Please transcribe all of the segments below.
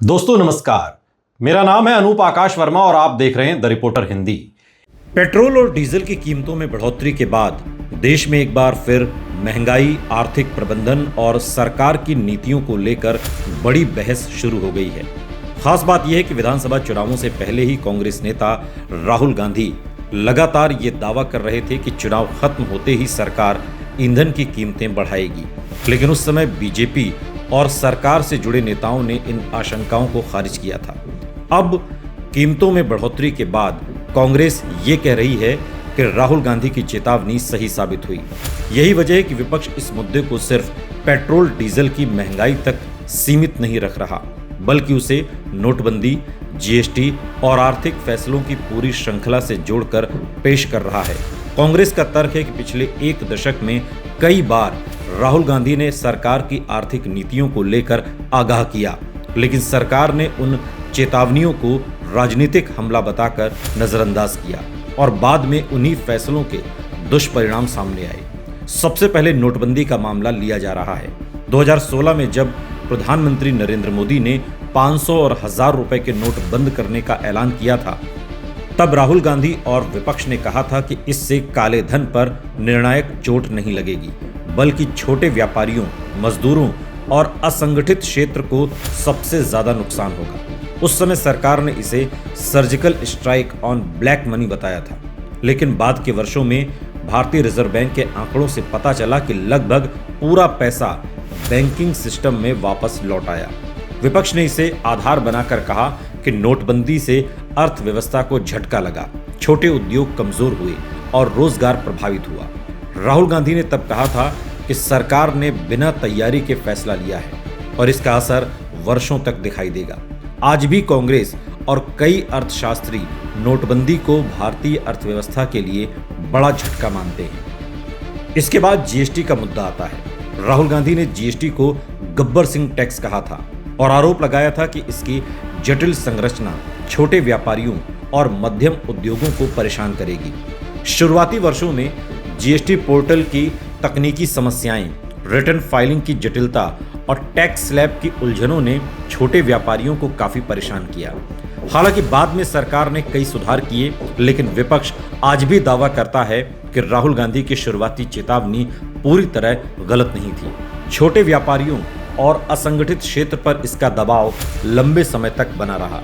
दोस्तों नमस्कार, मेरा नाम है अनूप आकाश वर्मा और आप देख रहे हैं द रिपोर्टर हिंदी। पेट्रोल और डीजल की कीमतों में बढ़ोतरी के बाद देश में एक बार फिर महंगाई, आर्थिक प्रबंधन और सरकार की नीतियों को लेकर बड़ी बहस शुरू हो गई है। खास बात यह है कि विधानसभा चुनावों से पहले ही कांग्रेस नेता राहुल गांधी लगातार ये दावा कर रहे थे कि चुनाव खत्म होते ही सरकार ईंधन की कीमतें बढ़ाएगी, लेकिन उस समय बीजेपी और सरकार से जुड़े नेताओं ने इन आशंकाओं को खारिज किया था। अब कीमतों में बढ़ोतरी के बाद कांग्रेस ये कह रही है कि राहुल गांधी की चेतावनी सही साबित हुई। यही वजह है कि विपक्ष इस मुद्दे को सिर्फ पेट्रोल डीजल की महंगाई तक सीमित नहीं रख रहा, बल्कि उसे नोटबंदी, जीएसटी और आर्थिक फैसलों की पूरी श्रृंखला से जोड़कर पेश कर रहा है। कांग्रेस का तर्क है कि पिछले एक दशक में कई बार राहुल गांधी ने सरकार की आर्थिक नीतियों को लेकर आगाह किया, लेकिन सरकार ने उन चेतावनियों को राजनीतिक हमला बताकर नजरअंदाज किया और बाद में उन्हीं फैसलों के दुष्परिणाम सामने आए। सबसे पहले नोटबंदी का मामला लिया जा रहा है। 2016 में जब प्रधानमंत्री नरेंद्र मोदी ने 500 और 1000 रुपए के नोट बंद करने का ऐलान किया था, तब राहुल गांधी और विपक्ष ने कहा था कि इससे काले धन पर निर्णायक चोट नहीं लगेगी, बल्कि छोटे व्यापारियों, मजदूरों और असंगठित क्षेत्र को सबसे ज्यादा नुकसान होगा। उस समय सरकार ने इसे surgical strike on black money बताया था, लेकिन बाद के वर्षों में भारतीय रिजर्व बैंक के आंकड़ों से पता चला कि लगभग पूरा पैसा बैंकिंग सिस्टम में वापस लौट आया। विपक्ष ने इसे आधार बनाकर कहा कि नोटबंदी से अर्थव्यवस्था को झटका लगा, छोटे उद्योग कमजोर हुए और रोजगार प्रभावित हुआ। राहुल गांधी ने तब कहा था कि सरकार ने बिना तैयारी के फैसला लिया है और इसका असर वर्षों तक दिखाई देगा। आज भी कांग्रेस और कई अर्थशास्त्री नोटबंदी को भारतीय अर्थव्यवस्था के लिए बड़ा झटका मानते हैं। इसके बाद जीएसटी का मुद्दा आता है। राहुल गांधी ने जीएसटी को गब्बर सिंह टैक्स कहा था और आरोप लगाया था कि इसकी जटिल संरचना छोटे व्यापारियों और मध्यम उद्योगों को परेशान करेगी। शुरुआती वर्षों में जीएसटी पोर्टल की तकनीकी समस्याएं, रिटर्न फाइलिंग की जटिलता और टैक्स स्लैब की उलझनों ने छोटे व्यापारियों को काफी परेशान किया। हालांकि बाद में सरकार ने कई सुधार किए, लेकिन विपक्ष आज भी दावा करता है कि राहुल गांधी की शुरुआती चेतावनी पूरी तरह गलत नहीं थी। छोटे व्यापारियों और असंगठित क्षेत्र पर इसका दबाव लंबे समय तक बना रहा।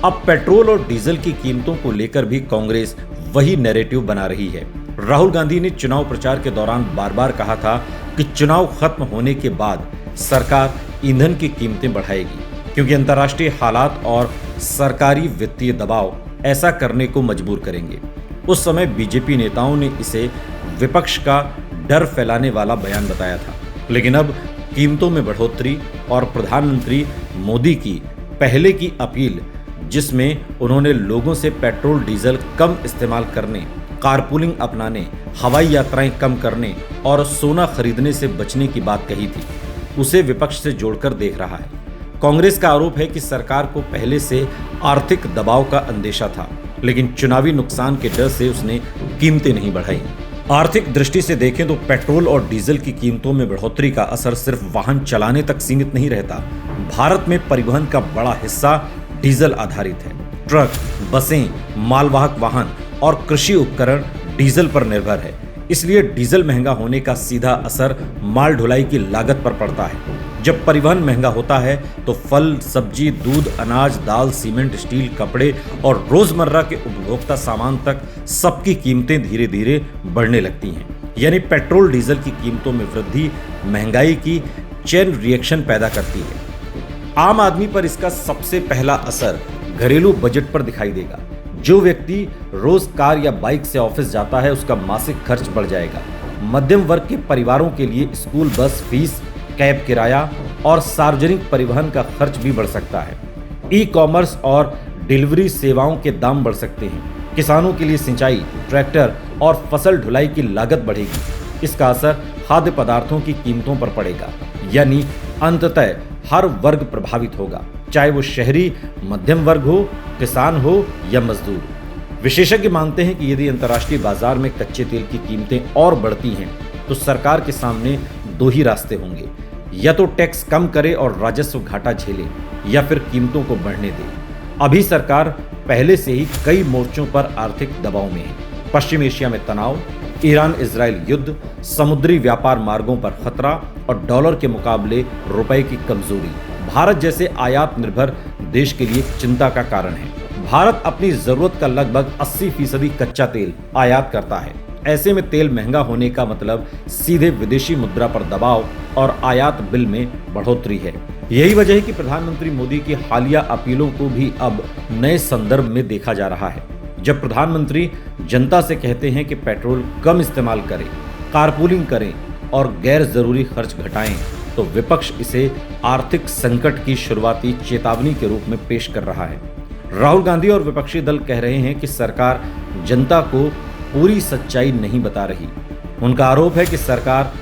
अब पेट्रोल और डीजल की कीमतों को लेकर भी कांग्रेस वही नैरेटिव बना रही है। राहुल गांधी ने चुनाव प्रचार के दौरान बार बार कहा था कि चुनाव खत्म होने के बाद सरकार ईंधन की कीमतें बढ़ाएगी, क्योंकि अंतर्राष्ट्रीय हालात और सरकारी वित्तीय दबाव ऐसा करने को मजबूर करेंगे। उस समय बीजेपी नेताओं ने इसे विपक्ष का डर फैलाने वाला बयान बताया था, लेकिन अब कीमतों में बढ़ोतरी और प्रधानमंत्री मोदी की पहले की अपील, जिसमें उन्होंने लोगों से पेट्रोल डीजल कम इस्तेमाल करने, कारपूलिंग अपनाने, हवाई यात्राएं कम करने और सोना खरीदने से बचने की बात कही थी, उसे विपक्ष से जोड़कर देख रहा है। कांग्रेस का आरोप है कि सरकार को पहले से आर्थिक दबाव का अंदेशा था, लेकिन चुनावी नुकसान के डर से उसने कीमतें नहीं बढ़ाई। आर्थिक दृष्टि से देखें तो पेट्रोल और डीजल की कीमतों में बढ़ोतरी का असर सिर्फ वाहन चलाने तक सीमित नहीं रहता। भारत में परिवहन का बड़ा हिस्सा डीजल आधारित है। ट्रक, बसें, मालवाहक वाहन और कृषि उपकरण डीजल पर निर्भर है। इसलिए डीजल महंगा होने का सीधा असर माल ढुलाई की लागत पर पड़ता है। जब परिवहन महंगा होता है तो फल, सब्जी, दूध, अनाज, दाल, सीमेंट, स्टील, कपड़े और रोजमर्रा के उपभोक्ता सामान तक सबकी कीमतें धीरे धीरे बढ़ने लगती हैं। यानी पेट्रोल डीजल की कीमतों में वृद्धि महंगाई की चेन रिएक्शन पैदा करती है। आम आदमी पर इसका सबसे पहला असर घरेलू बजट पर दिखाई देगा। जो व्यक्ति रोज कार या बाइक से ऑफिस जाता है, उसका मासिक खर्च बढ़ जाएगा। मध्यम वर्ग के परिवारों के लिए स्कूल बस फीस, कैब किराया और सार्वजनिक परिवहन का खर्च भी बढ़ सकता है। ई कॉमर्स और डिलीवरी सेवाओं के दाम बढ़ सकते हैं। किसानों के लिए सिंचाई, ट्रैक्टर और फसल ढुलाई की लागत बढ़ेगी। इसका असर खाद्य पदार्थों की कीमतों पर पड़ेगा, यानी अंततः हर वर्ग प्रभावित होगा, चाहे वो शहरी मध्यम वर्ग हो, किसान हो या मजदूर। विशेषज्ञ मानते हैं कि यदि अंतर्राष्ट्रीय बाजार में कच्चे तेल की कीमतें और बढ़ती हैं तो सरकार के सामने दो ही रास्ते होंगे। या तो टैक्स कम करे और राजस्व घाटा झेले या फिर कीमतों को बढ़ने दे। अभी सरकार पहले से ही कई मोर्चों पर आर्थिक दबाव में है। पश्चिम एशिया में तनाव, ईरान इजराइल युद्ध, समुद्री व्यापार मार्गों पर खतरा और डॉलर के मुकाबले रुपए की कमजोरी भारत जैसे आयात निर्भर देश के लिए चिंता का कारण है। भारत अपनी जरूरत का लगभग 80% कच्चा तेल आयात करता है। ऐसे में तेल महंगा होने का मतलब सीधे विदेशी मुद्रा पर दबाव और आयात बिल में बढ़ोतरी है। यही वजह है कि प्रधानमंत्री मोदी की हालिया अपीलों को भी अब नए संदर्भ में देखा जा रहा है। जब प्रधानमंत्री जनता से कहते हैं कि पेट्रोल कम इस्तेमाल करें, कारपूलिंग करें और गैर जरूरी खर्च घटाएं, तो विपक्ष इसे आर्थिक संकट की शुरुआती चेतावनी के रूप में पेश कर रहा है। राहुल गांधी और विपक्षी दल कह रहे हैं कि सरकार जनता को पूरी सच्चाई नहीं बता रही। उनका आरोप है कि सरकार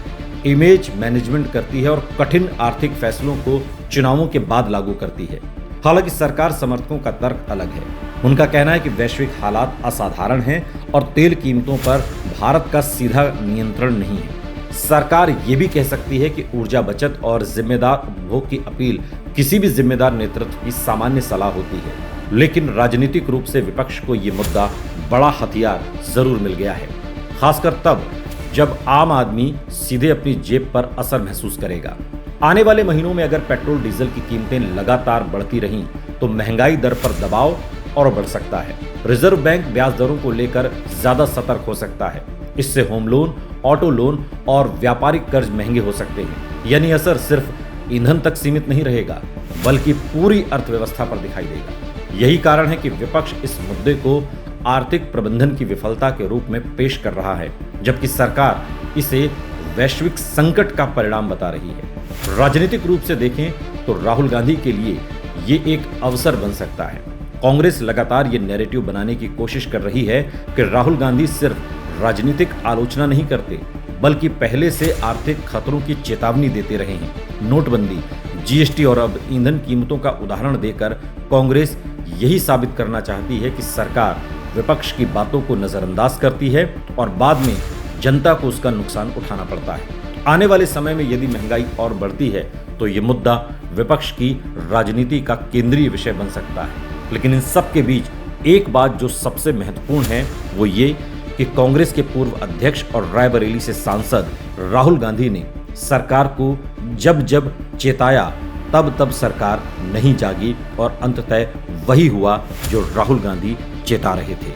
इमेज मैनेजमेंट करती है और कठिन आर्थिक फैसलों को चुनावों के बाद लागू करती है। हालांकि सरकार समर्थकों का तर्क अलग है। उनका कहना है कि वैश्विक हालात असाधारण हैं और तेल कीमतों पर भारत का सीधा नियंत्रण नहीं है। सरकार ये भी कह सकती है कि ऊर्जा बचत और जिम्मेदार उपभोग की अपील किसी भी जिम्मेदार नेतृत्व की सामान्य सलाह होती है, लेकिन राजनीतिक रूप से विपक्ष को ये मुद्दा बड़ा हथियार जरूर मिल गया है, खासकर तब जब आम आदमी सीधे अपनी जेब पर असर महसूस करेगा। आने वाले महीनों में अगर पेट्रोल डीजल की कीमतें लगातार बढ़ती रहीं तो महंगाई दर पर दबाव और बढ़ सकता है। रिजर्व बैंक ब्याज दरों को लेकर ज्यादा सतर्क हो सकता है। इससे होम लोन, ऑटो लोन और व्यापारिक कर्ज महंगे हो सकते हैं। यानी असर सिर्फ ईंधन तक सीमित नहीं रहेगा, बल्कि पूरी अर्थव्यवस्था पर दिखाई देगा। यही कारण है कि विपक्ष इस मुद्दे को आर्थिक प्रबंधन की विफलता के रूप में पेश कर रहा है, जबकि सरकार इसे वैश्विक संकट का परिणाम बता रही है। राजनीतिक रूप से देखें तो राहुल गांधी के लिए ये एक अवसर बन सकता है। कांग्रेस लगातार ये नैरेटिव बनाने की कोशिश कर रही है कि राहुल गांधी सिर्फ राजनीतिक आलोचना नहीं करते, बल्कि पहले से आर्थिक खतरों की चेतावनी देते रहे हैं। नोटबंदी, जीएसटी और अब ईंधन कीमतों का उदाहरण देकर कांग्रेस यही साबित करना चाहती है कि सरकार विपक्ष की बातों को नजरअंदाज करती है और बाद में जनता को उसका नुकसान उठाना पड़ता है। आने वाले समय में यदि महंगाई और बढ़ती है तो ये मुद्दा विपक्ष की राजनीति का केंद्रीय विषय बन सकता है। लेकिन इन सब के बीच एक बात जो सबसे महत्वपूर्ण है वो ये कि कांग्रेस के पूर्व अध्यक्ष और रायबरेली से सांसद राहुल गांधी ने सरकार को जब जब चेताया तब तब सरकार नहीं जागी और अंततः वही हुआ जो राहुल गांधी चेता रहे थे।